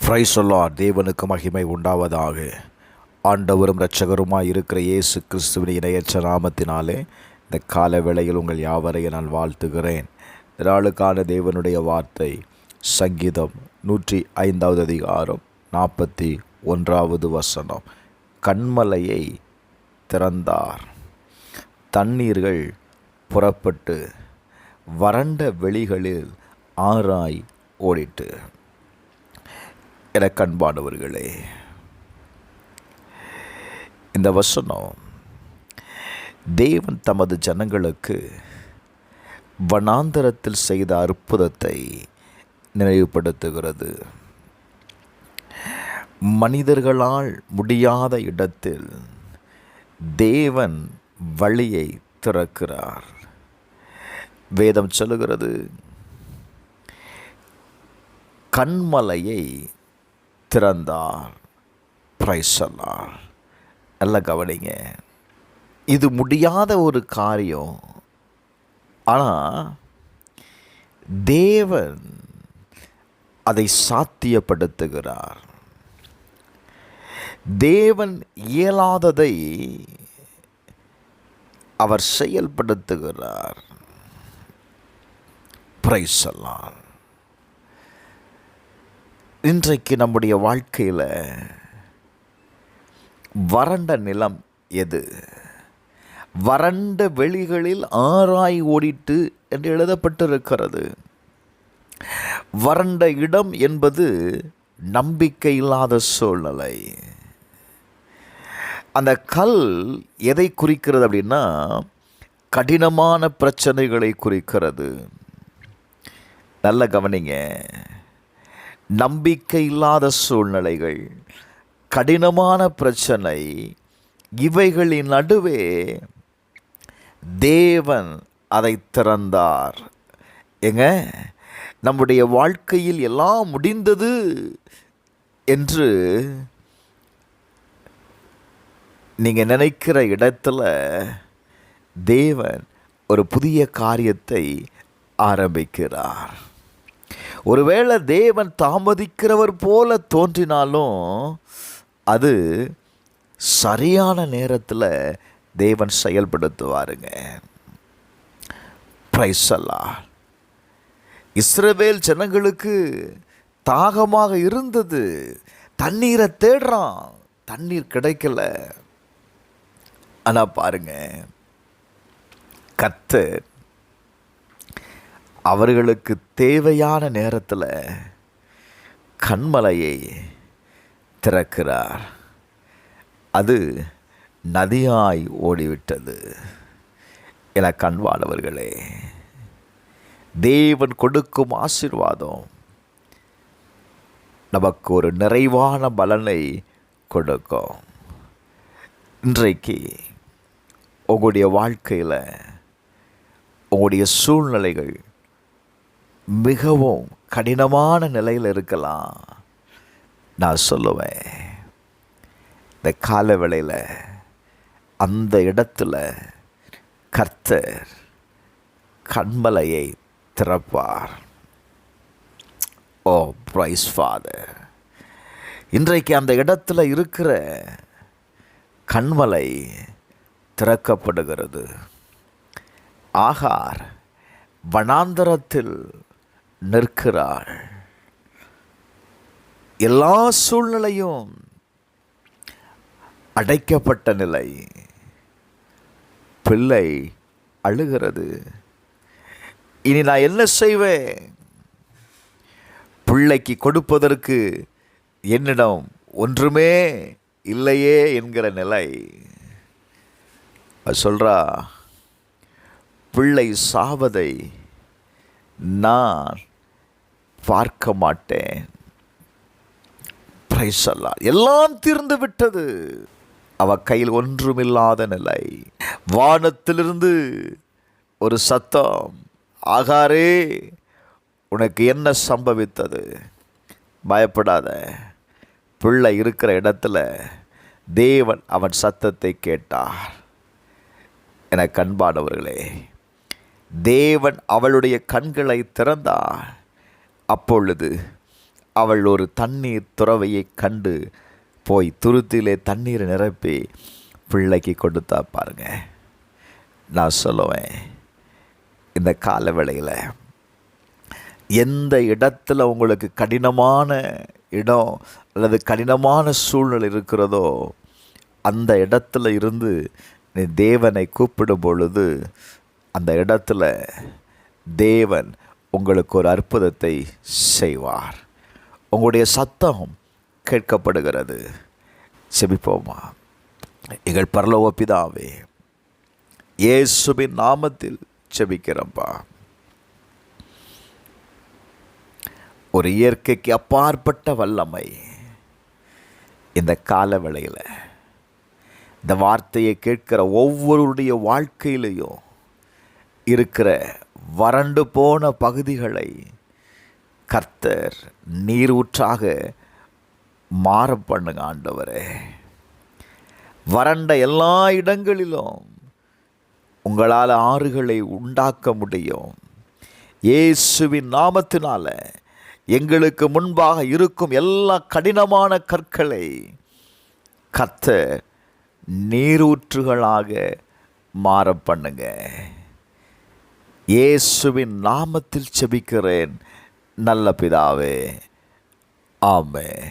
Praise the Lord. தேவனுக்கு மகிமை உண்டாவதாக. ஆண்டவரும் இரட்சகருமாய் இருக்கிற இயேசு கிறிஸ்துவின் இணையற்ற நாமத்தினாலே இந்த கால வேளையில் உங்கள் யாவரையும் நான் வாழ்த்துகிறேன். நாளுக்கான தேவனுடைய வார்த்தை சங்கீதம் 105 அதிகாரம் 41 கன்மலையை திறந்தார், தண்ணீர்கள் புறப்பட்டு வறண்ட வெளிகளில் ஆராய் ஓடிட்டு. எனக்கு அன்பானவர்களே, இந்த வசனம் தேவன் தமது ஜனங்களுக்கு வனாந்தரத்தில் செய்த அற்புதத்தை நினைவுபடுத்துகிறது. மனிதர்களால் முடியாத இடத்தில் தேவன் வழியை திறக்கிறார். வேதம் சொல்லுகிறது, கன்மலையை திறந்தார். Praise the Lord. நல்லா கவனிங்க, இது முடியாத ஒரு காரியம். ஆனால் தேவன் அதை சாத்தியப்படுத்துகிறார். தேவன் இயலாததை அவர் செயல்படுத்துகிறார். Praise the Lord. இன்றைக்கு நம்முடைய வாழ்க்கையில் வறண்ட நிலம் எது? வறண்ட வெளிகளில் ஆராய் ஓடிட்டு என்று எழுதப்பட்டிருக்கிறது. வறண்ட இடம் என்பது நம்பிக்கை இல்லாத சூழ்நிலை. அந்த கல் எதை குறிக்கிறது அப்படின்னா, கடினமான பிரச்சனைகளை குறிக்கிறது. நல்ல கவனிங்க, நம்பிக்கை இல்லாத சூழ்நிலைகள், கடினமான பிரச்சனை, இவைகளின் நடுவே தேவன் அதை திறந்தார். ஏங்க, நம்முடைய வாழ்க்கையில் எல்லாம் முடிந்தது என்று நீங்கள் நினைக்கிற இடத்துல தேவன் ஒரு புதிய காரியத்தை ஆரம்பிக்கிறார். ஒருவேளை தேவன் தாமதிக்கிறவர் போல தோன்றினாலும் அது சரியான நேரத்தில் தேவன் செயல்படுத்துவாருங்க. Praise the Lord. இஸ்ரவேல் ஜனங்களுக்கு தாகமாக இருந்தது, தண்ணீரை தேடுறான், தண்ணீர் கிடைக்கல. ஆனால் பாருங்க, கர்த்தர் அவர்களுக்கு தேவையான நேரத்தில் கன்மலையை திறக்கிறார். அது நதியாய் ஓடிவிட்டது. என அன்பானவர்களே, தேவன் கொடுக்கும் ஆசீர்வாதம் நமக்கு ஒரு நிறைவான பலனை கொடுக்கும். இன்றைக்கு உங்களுடைய வாழ்க்கையில் உங்களுடைய சூழ்நிலைகள் மிகவும் கடினமான நிலையில் இருக்கலாம். நான் சொல்லுவேன், இந்த கால வேளையில் அந்த இடத்துல கர்த்தர் கன்மலையை திறப்பார். ஓ பிரைஸ் ஃபாதர். இன்றைக்கு அந்த இடத்துல இருக்கிற கன்மலை திறக்கப்படுகிறது. ஆகார் வனாந்தரத்தில் நிற்கிறாள். எல்லா சூழ்நிலையும் அடைக்கப்பட்ட நிலை. பிள்ளை அழுகிறது. இனி நான் என்ன செய்வேன்? பிள்ளைக்கு கொடுப்பதற்கு என்னிடம் ஒன்றுமே இல்லையே என்கிற நிலை. சொல்றா, பிள்ளை சாவதை நான் பார்க்க மாட்டேன். Praise the Lord. எல்லாம் தீர்ந்து விட்டது. அவ கையில் ஒன்றுமில்லாத நிலை. வானத்திலிருந்து ஒரு சத்தம், ஆகாரே, உனக்கு என்ன சம்பவித்தது? பயப்படாத. பிள்ளை இருக்கிற இடத்துல தேவன் அவன் சத்தத்தை கேட்டார். எனக்கு அன்பானவர்களே, தேவன் அவளுடைய கண்களை திறந்தார். அப்பொழுது அவள் ஒரு தண்ணீர் துறவையை கண்டு போய் துருத்திலே தண்ணீரை நிரப்பி பிள்ளைக்கு கொடுத்தா பாருங்க. நான் சொல்லுவேன், இந்த கால வேளையில் எந்த இடத்துல உங்களுக்கு கடினமான இடம் அல்லது கடினமான சூழ்நிலை இருக்கிறதோ அந்த இடத்துல இருந்து நீ தேவனை கூப்பிடும் பொழுது அந்த இடத்துல தேவன் உங்களுக்கு ஒரு அற்புதத்தை செய்வார். உங்களுடைய சத்தம் கேட்கப்படுகிறது. செபிப்போமா. எங்கள் பரலோக பிதாவே, இயேசுவின் நாமத்தில் செபிக்கிறப்பா. ஒரு இயற்கைக்கு அப்பாற்பட்ட வல்லமை இந்த கால வேளையில் இந்த வார்த்தையை கேட்கிற ஒவ்வொருடைய வாழ்க்கையிலையும் இருக்கிற வறண்டு போன பகுதிகளை கர்த்தர் நீர் ஊற்றாக மாற பண்ணுங்க ஆண்டவரே. வறண்ட எல்லா இடங்களிலும் உங்களால் ஆறுகளை உண்டாக்க முடியும். இயேசுவின் நாமத்தினால எங்களுக்கு முன்பாக இருக்கும் எல்லா கடினமான கற்களை கர்த்தர் நீரூற்றுகளாக மாற பண்ணுங்க. இயேசுவின் நாமத்தில் செபிக்கிறேன் நல்ல பிதாவே, ஆமென்.